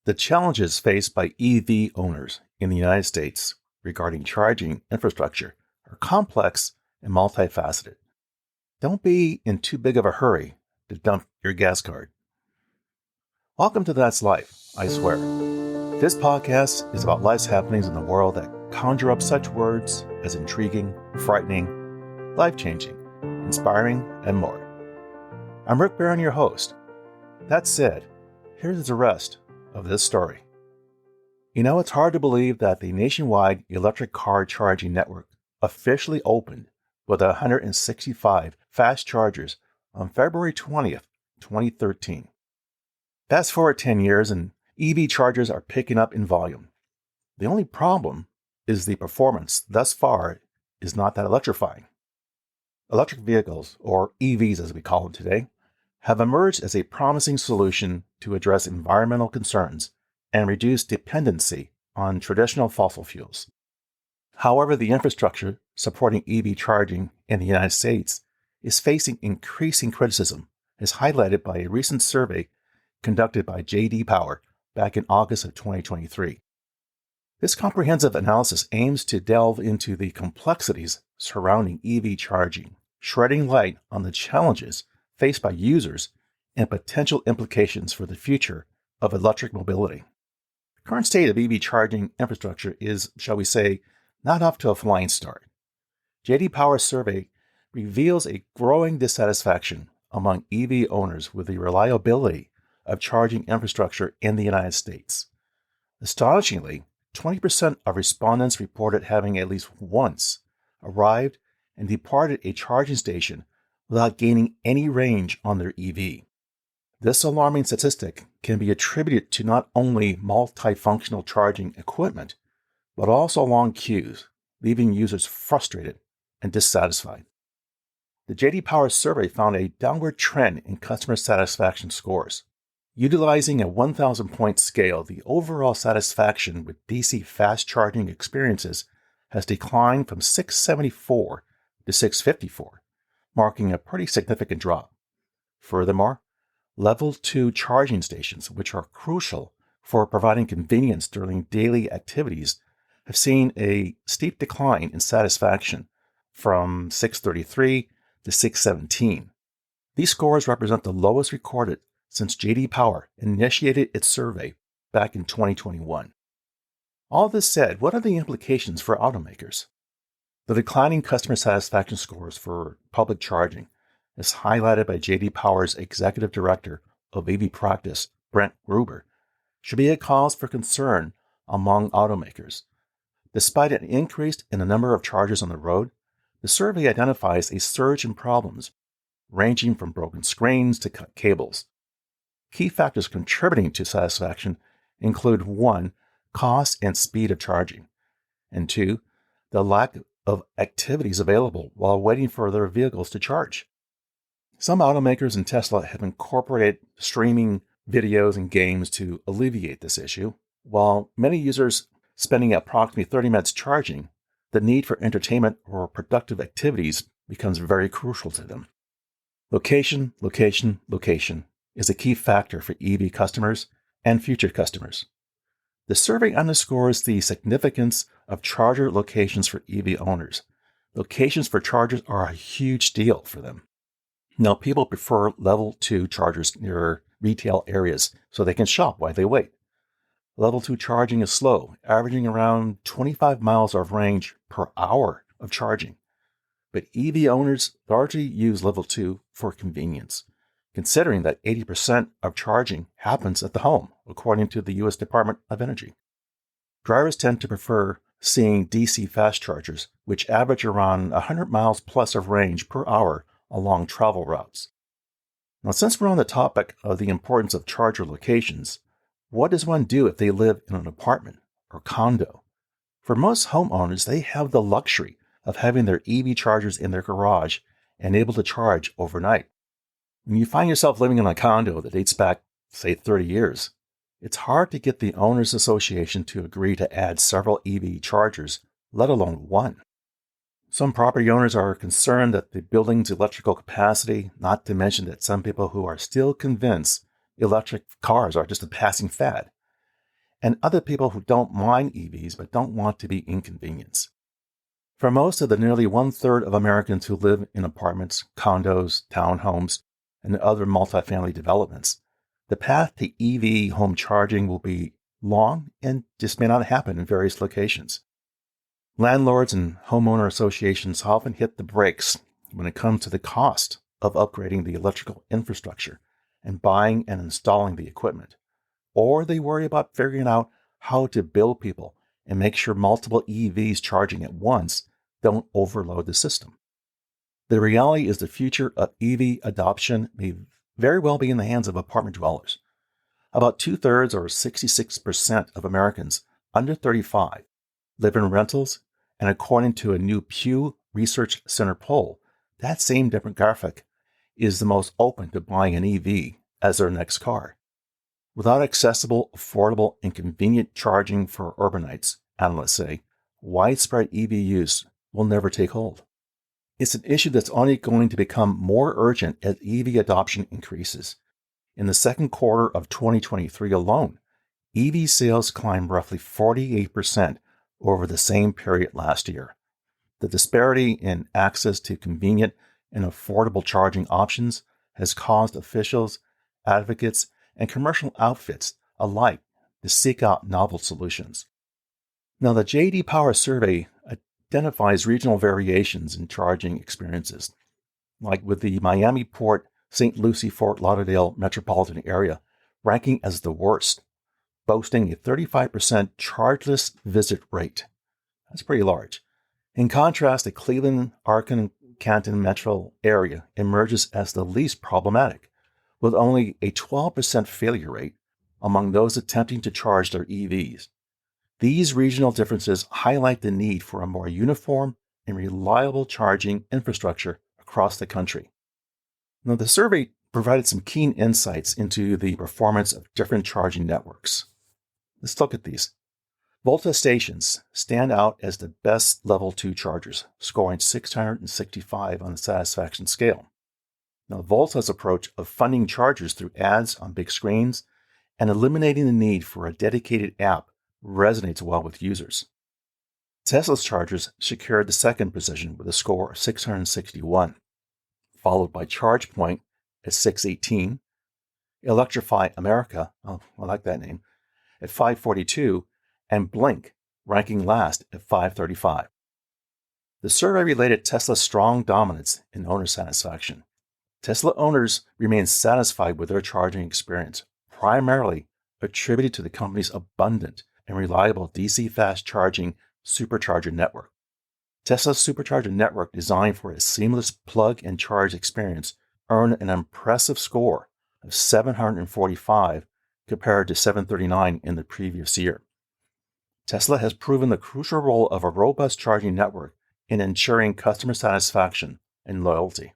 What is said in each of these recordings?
The challenges faced by EV owners in the United States regarding charging infrastructure are complex and multifaceted. Don't be in too big of a hurry to dump your gas card. Welcome to That's Life, I swear. This podcast is about life's happenings in the world that conjure up such words as intriguing, frightening, life-changing, inspiring, and more. I'm Rick Barron, your host. That said, here's the rest of this story. You know, it's hard to believe that the nationwide electric car charging network officially opened with 165 fast chargers on February 20th, 2013. Fast forward 10 years and EV chargers are picking up in volume. The only problem is the performance thus far is not that electrifying. Electric vehicles, or EVs as we call them today, have emerged as a promising solution to address environmental concerns and reduce dependency on traditional fossil fuels. However, the infrastructure supporting EV charging in the United States is facing increasing criticism, as highlighted by a recent survey conducted by J.D. Power back in August of 2023. This comprehensive analysis aims to delve into the complexities surrounding EV charging, shedding light on the challenges faced by users and potential implications for the future of electric mobility. The current state of EV charging infrastructure is, shall we say, not off to a flying start. J.D. Power's survey reveals a growing dissatisfaction among EV owners with the reliability of charging infrastructure in the United States. Astonishingly, 20% of respondents reported having at least once arrived and departed a charging station without gaining any range on their EV. This alarming statistic can be attributed to not only multifunctional charging equipment, but also long queues, leaving users frustrated and dissatisfied. The J.D. Power survey found a downward trend in customer satisfaction scores. Utilizing a 1,000-point scale, the overall satisfaction with DC fast charging experiences has declined from 674 to 654, marking a pretty significant drop. Furthermore, Level 2 charging stations, which are crucial for providing convenience during daily activities, have seen a steep decline in satisfaction from 633 to 617. These scores represent the lowest recorded since J.D. Power initiated its survey back in 2021. All this said, what are the implications for automakers? The declining customer satisfaction scores for public charging, as highlighted by J.D. Power's Executive Director of EV Practice, Brent Gruber, should be a cause for concern among automakers. Despite an increase in the number of chargers on the road, the survey identifies a surge in problems, ranging from broken screens to cut cables. Key factors contributing to satisfaction include 1. Cost and speed of charging, and 2. The lack of activities available while waiting for their vehicles to charge. Some automakers and Tesla have incorporated streaming videos and games to alleviate this issue. While many users spending approximately 30 minutes charging, the need for entertainment or productive activities becomes very crucial to them. Location, location, location is a key factor for EV customers and future customers. The survey underscores the significance of charger locations for EV owners. Locations for chargers are a huge deal for them. Now, people prefer level 2 chargers near retail areas so they can shop while they wait. Level 2 charging is slow, averaging around 25 miles of range per hour of charging. But EV owners largely use level 2 for convenience, considering that 80% of charging happens at the home, according to the U.S. Department of Energy. Drivers tend to prefer seeing DC fast chargers, which average around 100 miles plus of range per hour along travel routes. Now, since we're on the topic of the importance of charger locations, what does one do if they live in an apartment or condo? For most homeowners, they have the luxury of having their EV chargers in their garage and able to charge overnight. When you find yourself living in a condo that dates back, say, 30 years, it's hard to get the Owners Association to agree to add several EV chargers, let alone one. Some property owners are concerned that the building's electrical capacity, not to mention that some people who are still convinced electric cars are just a passing fad, and other people who don't mind EVs but don't want to be inconvenienced. For most of the nearly 1/3 of Americans who live in apartments, condos, townhomes, and other multifamily developments, the path to EV home charging will be long and just may not happen in various locations. Landlords and homeowner associations often hit the brakes when it comes to the cost of upgrading the electrical infrastructure and buying and installing the equipment, or they worry about figuring out how to bill people and make sure multiple EVs charging at once don't overload the system. The reality is the future of EV adoption may very well be in the hands of apartment dwellers. About 2/3 or 66% of Americans under 35 live in rentals, and according to a new Pew Research Center poll, that same demographic is the most open to buying an EV as their next car. Without accessible, affordable, and convenient charging for urbanites, analysts say, widespread EV use will never take hold. It's an issue that's only going to become more urgent as EV adoption increases. In the second quarter of 2023 alone, EV sales climbed roughly 48% over the same period last year. The disparity in access to convenient and affordable charging options has caused officials, advocates, and commercial outfits alike to seek out novel solutions. Now, the J.D. Power survey identifies regional variations in charging experiences, like with the Miami Port, St. Lucie, Fort Lauderdale metropolitan area ranking as the worst, boasting a 35% chargeless visit rate. That's pretty large. In contrast, the Cleveland, Arkin, Canton metro area emerges as the least problematic, with only a 12% failure rate among those attempting to charge their EVs. These regional differences highlight the need for a more uniform and reliable charging infrastructure across the country. Now, the survey provided some keen insights into the performance of different charging networks. Let's look at these. Volta stations stand out as the best level 2 chargers, scoring 665 on the satisfaction scale. Now, Volta's approach of funding chargers through ads on big screens and eliminating the need for a dedicated app resonates well with users. Tesla's chargers secured the second position with a score of 661, followed by ChargePoint at 618, Electrify America, oh, I like that name, at 542, and Blink ranking last at 535. The survey related Tesla's strong dominance in owner satisfaction. Tesla owners remain satisfied with their charging experience, primarily attributed to the company's abundant and reliable DC fast charging supercharger network. Tesla's supercharger network, designed for a seamless plug and charge experience, earned an impressive score of 745 compared to 739 in the previous year. Tesla has proven the crucial role of a robust charging network in ensuring customer satisfaction and loyalty.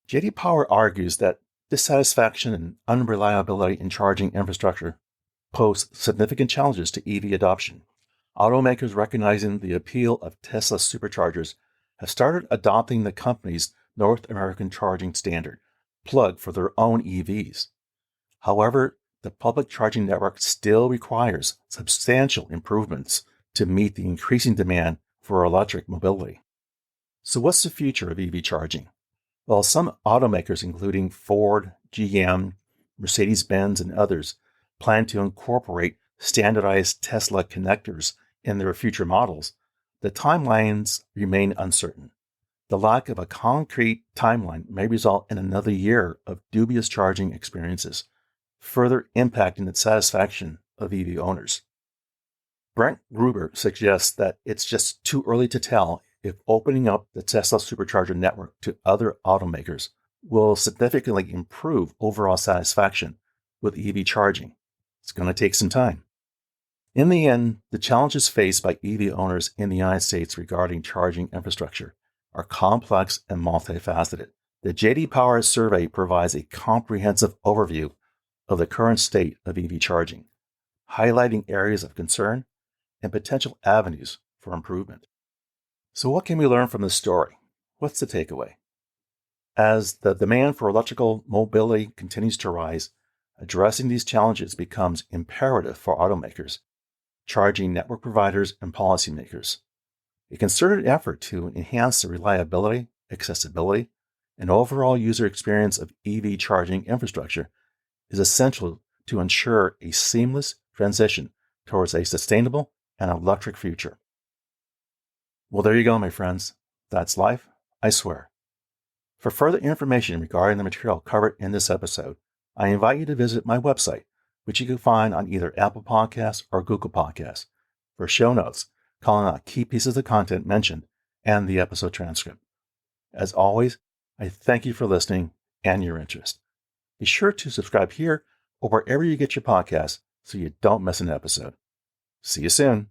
J.D. Power argues that dissatisfaction and unreliability in charging infrastructure pose significant challenges to EV adoption. Automakers, recognizing the appeal of Tesla superchargers, have started adopting the company's North American charging standard, Plug, for their own EVs. However, the public charging network still requires substantial improvements to meet the increasing demand for electric mobility. So what's the future of EV charging? Well, some automakers, including Ford, GM, Mercedes-Benz, and others, plan to incorporate standardized Tesla connectors in their future models. The timelines remain uncertain. The lack of a concrete timeline may result in another year of dubious charging experiences, further impacting the satisfaction of EV owners. Brent Gruber suggests that it's just too early to tell if opening up the Tesla supercharger network to other automakers will significantly improve overall satisfaction with EV charging. It's going to take some time. In the end, the challenges faced by EV owners in the United States regarding charging infrastructure are complex and multifaceted. The J.D. Power survey provides a comprehensive overview of the current state of EV charging, highlighting areas of concern and potential avenues for improvement. So what can we learn from this story? What's the takeaway? As the demand for electrical mobility continues to rise, addressing these challenges becomes imperative for automakers, charging network providers, and policymakers. A concerted effort to enhance the reliability, accessibility, and overall user experience of EV charging infrastructure is essential to ensure a seamless transition towards a sustainable and electric future. Well, there you go, my friends. That's life, I swear. For further information regarding the material covered in this episode, I invite you to visit my website, which you can find on either Apple Podcasts or Google Podcasts, for show notes, calling out key pieces of content mentioned, and the episode transcript. As always, I thank you for listening and your interest. Be sure to subscribe here or wherever you get your podcasts so you don't miss an episode. See you soon.